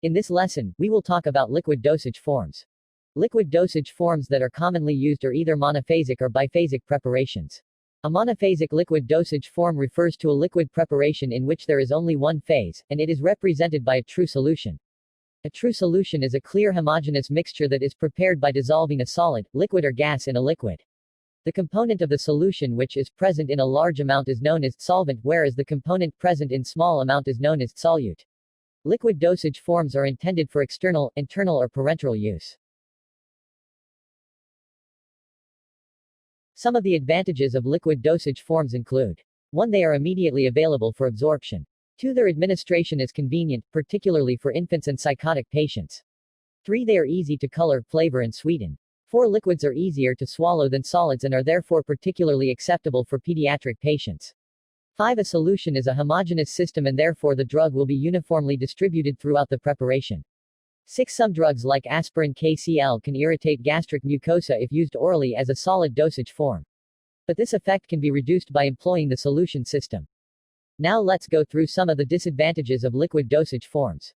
In this lesson, we will talk about liquid dosage forms. Liquid dosage forms that are commonly used are either monophasic or biphasic preparations. A monophasic liquid dosage form refers to a liquid preparation in which there is only one phase, and it is represented by a true solution. A true solution is a clear homogeneous mixture that is prepared by dissolving a solid, liquid or gas in a liquid. The component of the solution which is present in a large amount is known as solvent, whereas the component present in small amount is known as solute. Liquid dosage forms are intended for external, internal or parenteral use. Some of the advantages of liquid dosage forms include: 1. They are immediately available for absorption. 2. Their administration is convenient, particularly for infants and psychotic patients. 3. They are easy to color, flavor and sweeten. 4. Liquids are easier to swallow than solids and are therefore particularly acceptable for pediatric patients. 5. A solution is a homogeneous system and therefore the drug will be uniformly distributed throughout the preparation. 6. Some drugs like aspirin KCl can irritate gastric mucosa if used orally as a solid dosage form. But this effect can be reduced by employing the solution system. Now let's go through some of the disadvantages of liquid dosage forms.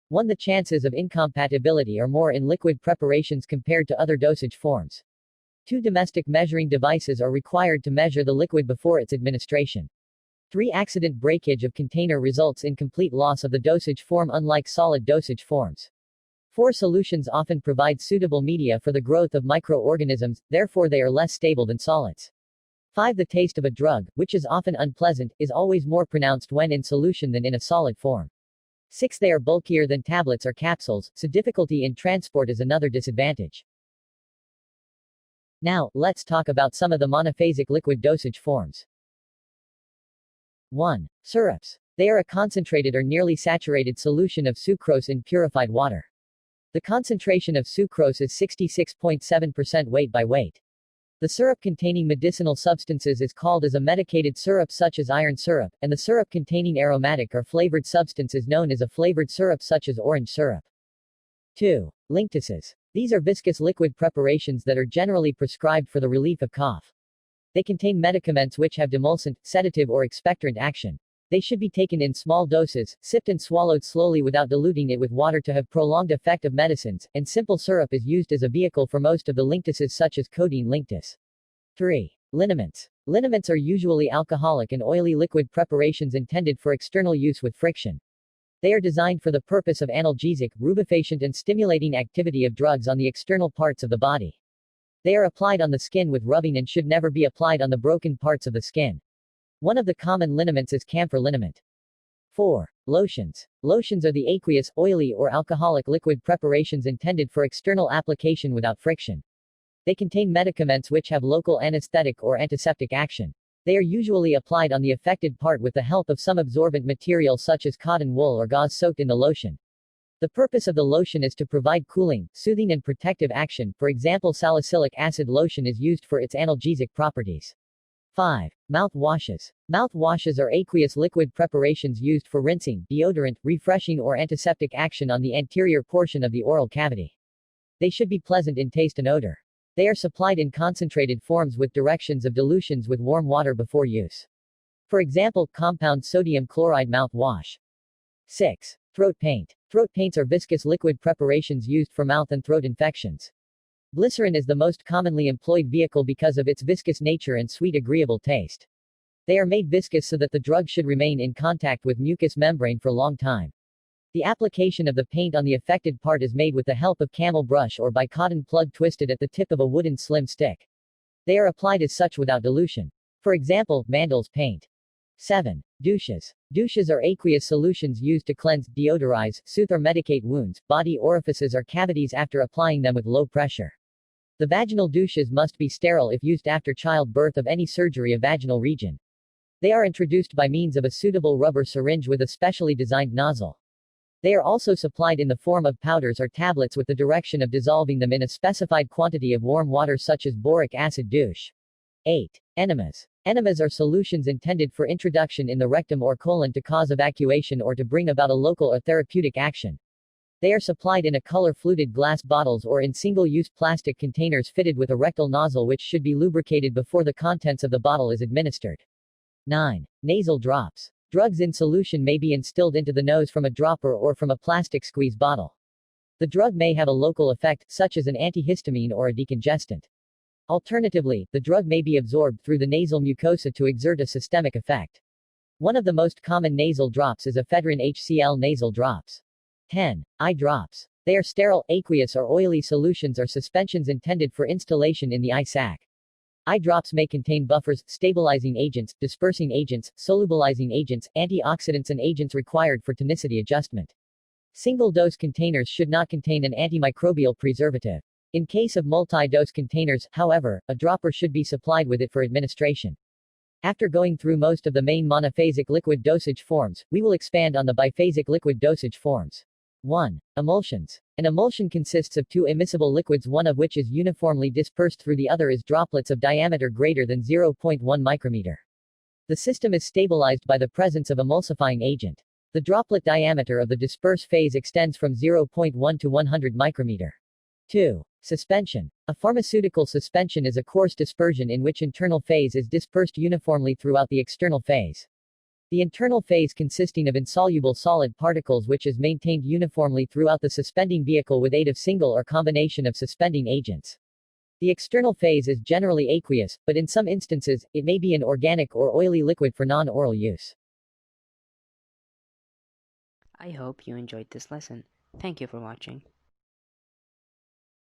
1. The chances of incompatibility are more in liquid preparations compared to other dosage forms. 2. Domestic measuring devices are required to measure the liquid before its administration. 3. Accident breakage of container results in complete loss of the dosage form unlike solid dosage forms. 4. Solutions often provide suitable media for the growth of microorganisms, therefore they are less stable than solids. 5. The taste of a drug, which is often unpleasant, is always more pronounced when in solution than in a solid form. 6. They are bulkier than tablets or capsules, so difficulty in transport is another disadvantage. Now, let's talk about some of the monophasic liquid dosage forms. 1. Syrups. They are a concentrated or nearly saturated solution of sucrose in purified water. The concentration of sucrose is 66.7% weight by weight. The syrup containing medicinal substances is called as a medicated syrup such as iron syrup, and the syrup containing aromatic or flavored substance is known as a flavored syrup such as orange syrup. 2. Linctuses. These are viscous liquid preparations that are generally prescribed for the relief of cough. They contain medicaments which have demulcent, sedative or expectorant action. They should be taken in small doses, sipped and swallowed slowly without diluting it with water to have prolonged effect of medicines, and simple syrup is used as a vehicle for most of the linctuses such as codeine linctus. 3. Liniments. Liniments are usually alcoholic and oily liquid preparations intended for external use with friction. They are designed for the purpose of analgesic, rubefacient and stimulating activity of drugs on the external parts of the body. They are applied on the skin with rubbing and should never be applied on the broken parts of the skin. One of the common liniments is camphor liniment. 4. Lotions. Lotions are the aqueous, oily or alcoholic liquid preparations intended for external application without friction. They contain medicaments which have local anesthetic or antiseptic action. They are usually applied on the affected part with the help of some absorbent material such as cotton wool or gauze soaked in the lotion. The purpose of the lotion is to provide cooling, soothing and protective action. For example, salicylic acid lotion is used for its analgesic properties. 5. Mouth washes. Mouth washes are aqueous liquid preparations used for rinsing, deodorant, refreshing or antiseptic action on the anterior portion of the oral cavity. They should be pleasant in taste and odor. They are supplied in concentrated forms with directions of dilutions with warm water before use. For example, compound sodium chloride mouth wash. 6. Throat paint. Throat paints are viscous liquid preparations used for mouth and throat infections. Glycerin is the most commonly employed vehicle because of its viscous nature and sweet agreeable taste. They are made viscous so that the drug should remain in contact with mucous membrane for a long time. The application of the paint on the affected part is made with the help of camel brush or by cotton plug twisted at the tip of a wooden slim stick. They are applied as such without dilution. For example, Mandel's paint. 7. Douches. Douches are aqueous solutions used to cleanse, deodorize, soothe or medicate wounds, body orifices or cavities after applying them with low pressure. The vaginal douches must be sterile if used after childbirth of any surgery of vaginal region. They are introduced by means of a suitable rubber syringe with a specially designed nozzle. They are also supplied in the form of powders or tablets with the direction of dissolving them in a specified quantity of warm water such as boric acid douche. 8. Enemas. Enemas are solutions intended for introduction in the rectum or colon to cause evacuation or to bring about a local or therapeutic action. They are supplied in a color-fluted glass bottles or in single-use plastic containers fitted with a rectal nozzle which should be lubricated before the contents of the bottle is administered. 9. Nasal drops. Drugs in solution may be instilled into the nose from a dropper or from a plastic squeeze bottle. The drug may have a local effect, such as an antihistamine or a decongestant. Alternatively, the drug may be absorbed through the nasal mucosa to exert a systemic effect. One of the most common nasal drops is ephedrine HCl nasal drops. 10. Eye drops. They are sterile, aqueous or oily solutions or suspensions intended for installation in the eye sac. Eye drops may contain buffers, stabilizing agents, dispersing agents, solubilizing agents, antioxidants and agents required for tonicity adjustment. Single-dose containers should not contain an antimicrobial preservative. In case of multi-dose containers, however, a dropper should be supplied with it for administration. After going through most of the main monophasic liquid dosage forms, we will expand on the biphasic liquid dosage forms. 1. Emulsions. An emulsion consists of two immiscible liquids, one of which is uniformly dispersed through the other is droplets of diameter greater than 0.1 micrometer. The system is stabilized by the presence of emulsifying agent. The droplet diameter of the disperse phase extends from 0.1 to 100 micrometer. 2. Suspension. A pharmaceutical suspension is a coarse dispersion in which internal phase is dispersed uniformly throughout the external phase. The internal phase consisting of insoluble solid particles which is maintained uniformly throughout the suspending vehicle with aid of single or combination of suspending agents. The external phase is generally aqueous, but in some instances, it may be an organic or oily liquid for non-oral use. I hope you enjoyed this lesson. Thank you for watching.